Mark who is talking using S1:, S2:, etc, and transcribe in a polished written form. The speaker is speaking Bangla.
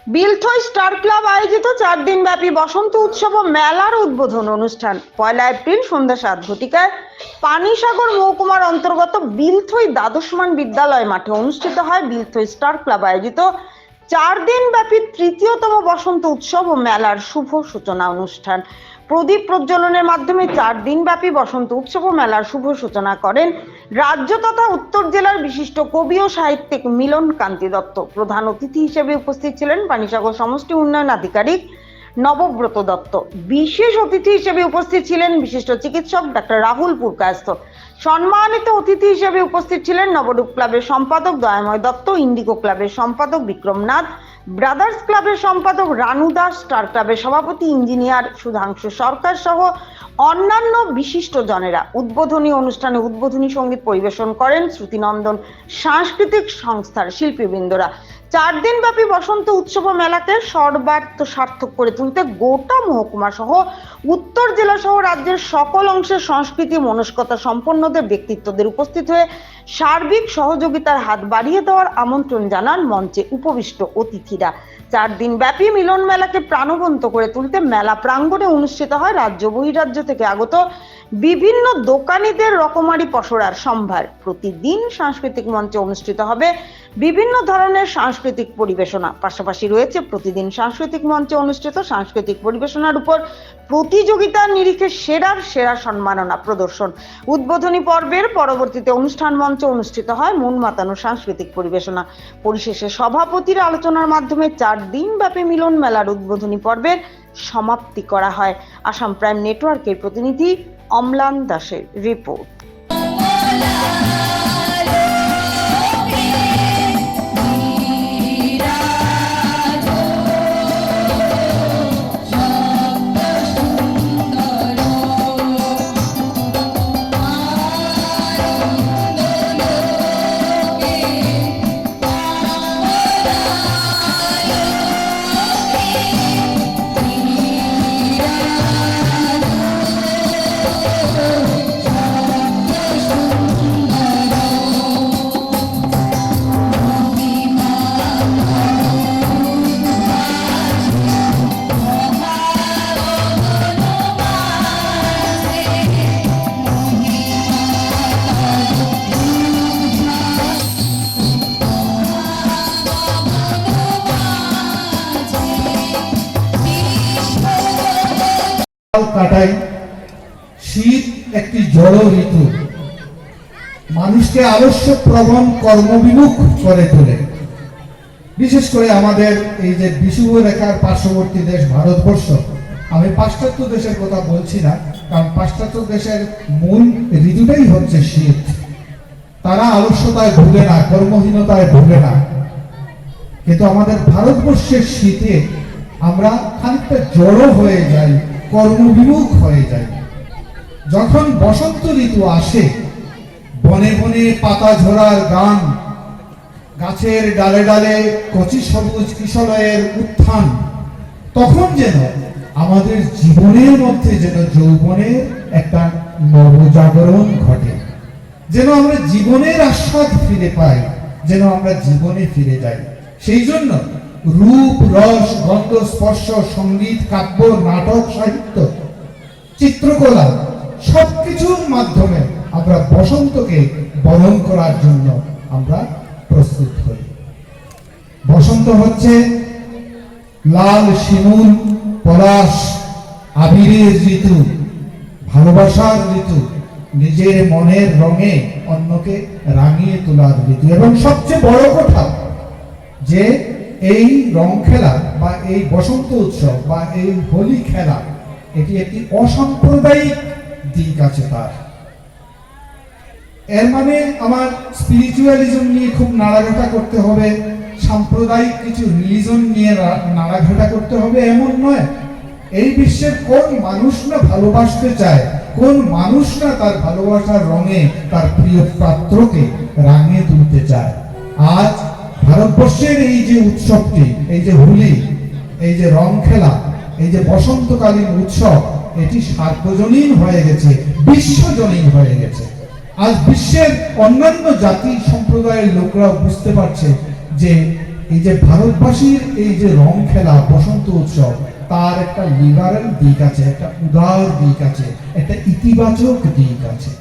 S1: বিলথই স্টার ক্লাব আয়োজিত 4 দিন ব্যাপী বসন্ত উৎসব ও মেলার উদ্বোধন অনুষ্ঠান 1 এপ্রিল সন্ধ্যা 7 ঘটিকায় পানিসাগর মহকুমার অন্তর্গত বিলথই দ্বাদশমান বিদ্যালয় মাঠে অনুষ্ঠিত হয়। বিলথই স্টার ক্লাব আয়োজিত 4 দিন ব্যাপী তৃতীয়তম বসন্ত উৎসব ও মেলার শুভ সূচনা অনুষ্ঠান। প্রদীপ প্রজ্বলনের মাধ্যমে 4 দিন ব্যাপী বসন্ত উৎসব ও মেলার শুভ সূচনা করেন রাজ্য তথা উত্তর জেলার বিশিষ্ট কবি ও সাহিত্যিক মিলন কান্তি দত্ত। প্রধান অতিথি হিসেবে উপস্থিত ছিলেন পানিসাগর সমষ্টি উন্নয়ন আধিকারিক নবব্রত দত্ত। বিশেষ অতিথি হিসেবে উপস্থিত ছিলেন বিশিষ্ট চিকিৎসক ডাক্তার রাহুল পুরকায়স্থ। সম্মানিত অতিথি হিসেবে উপস্থিত ছিলেন নবরূপ ক্লাবের সম্পাদক দয়াময় দত্ত, ইন্ডিগো ক্লাবের সম্পাদক বিক্রম নাথ, ব্রাদার্স ক্লাবের সম্পাদক রানু দাস, স্টার ক্লাবের সভাপতি ইঞ্জিনিয়ার সুধাংশু সরকার সহ অন্যান্য বিশিষ্ট জনেরা। উদ্বোধনী অনুষ্ঠানে উদ্বোধনী সঙ্গীত পরিবেশন করেন শ্রুতিনন্দন সাংস্কৃতিক সংস্থার শিল্পীবৃন্দরা। 4 দিন ব্যাপী বসন্ত উৎসব মেলাকে সর্বার্থ সার্থক করে তুলতে গোটা মহকুমা সহ উত্তর জেলা সহ রাজ্যের সকল অংশের সংস্কৃতি মনস্কতা সম্পন্নদের ব্যক্তিত্বদের উপস্থিত হয়ে সার্বিক সহযোগিতার হাত বাড়িয়ে দেওয়ার আমন্ত্রণ জানান মঞ্চে উপবিষ্ট অতিথিরা। 4 দিন ব্যাপী মিলন মেলাকে প্রাণবন্ত করে তুলতে মেলা প্রাঙ্গণে অনুষ্ঠিত হয় রাজ্য বহিরাজ্য থেকে আগত বিভিন্ন দোকানীদের রকমারি পসরার সম্ভার। প্রতিদিন সাংস্কৃতিক মঞ্চে অনুষ্ঠিত হবে বিভিন্ন ধরনের সাংস্কৃতিক পরিবেশনা। পাশাপাশি রয়েছে প্রতিদিন সাংস্কৃতিক মঞ্চে অনুষ্ঠিত সাংস্কৃতিক পরিবেশনার উপর প্রতিযোগিতার নিরিখে সেরার সেরা সম্মাননা প্রদর্শন। উদ্বোধনী পর্বের পরবর্তীতে অনুষ্ঠান মঞ্চে অনুষ্ঠিত হয় মন মাতানো সাংস্কৃতিক পরিবেশনা। পরিশেষে সভাপতির আলোচনার মাধ্যমে 4 দিন ব্যাপী মিলন মেলার উদ্বোধনী পর্বের সমাপ্তি করা হয়। আসাম প্রাইম নেটওয়ার্কের প্রতিনিধি অম্লান দাসের রিপোর্ট।
S2: কাটাই শীত একটি জড় ঋতু, মানুষকে আলস্য প্রবণ কর্মবিমুখ করে তোলে। বিশেষ করে আমাদের এই যে বিষুব রেখার পার্শ্ববর্তী দেশ ভারতবর্ষ, আমি পাশ্চাত্য দেশের কথা বলছি না, কারণ পাশ্চাত্য দেশের মূল ঋতুটাই হচ্ছে শীত। তারা আলস্যতায় ভুগে না, কর্মহীনতায় ভুগে না, কিন্তু আমাদের ভারতবর্ষের শীতে আমরা খানিকটা জড়ো হয়ে যাই, কর্মবিমুখ হয়ে যায়। যখন বসন্ত ঋতু আসে, বনে বনে পাতা ঝরার গান, গাছের ডালে ডালে কচি সবুজ কিশলয়ের উত্থান, তখন যেন আমাদের জীবনের মধ্যে যেন যৌবনের একটা নবজাগরণ ঘটে, যেন আমরা জীবনের আস্বাদ ফিরে পাই, যেন আমরা জীবনে ফিরে যাই। সেই জন্য রূপ, রস, গন্ধ, স্পর্শ, সঙ্গীত, কাব্য, নাটক, সাহিত্য, চিত্রকলা সবকিছুর মাধ্যমে আমরা বসন্তকে বরণ করার জন্য আমরা প্রস্তুত হই। বসন্ত হচ্ছে লাল শিমুল, পলাশ, আবিরের ঋতু, ভালোবাসার ঋতু, নিজের মনের রঙে অন্যকে রাঙিয়ে তোলার ঋতু। এবং সবচেয়ে বড় কথা যে এই রং খেলা বা এই বসন্ত উৎসব বা এই হোলি খেলা, এটি একটি অসাম্প্রদায়িক দিক আছে তার। এর মানে আমার স্পিরিচুয়ালিজম নিয়ে খুব নাড়াঘাটা করতে হবে, সাম্প্রদায়িক কিছু রিলিজন নিয়ে নাড়াঘাটা করতে হবে এমন নয়। এই বিশ্বের কোন মানুষ না ভালোবাসতে চায়, কোন মানুষ না তার ভালোবাসার রঙে তার প্রিয় পাত্রকে রাঙিয়ে তুলতে চায়। আজ ভারতবর্ষের এই যে উৎসবটি, এই যে হোলি, এই যে রং খেলা, এই যে বসন্তকালীন উৎসব, এটি সার্বজনীন হয়ে গেছে, বিশ্বজনীন হয়ে গেছে। আজ বিশ্বের অন্যান্য জাতি সম্প্রদায়ের লোকরাও বুঝতে পারছে যে এই যে ভারতবাসীর এই যে রং খেলা বসন্ত উৎসব, তার একটা লিবারেল দিক আছে, একটা উদার দিক আছে, একটা ইতিবাচক দিক আছে।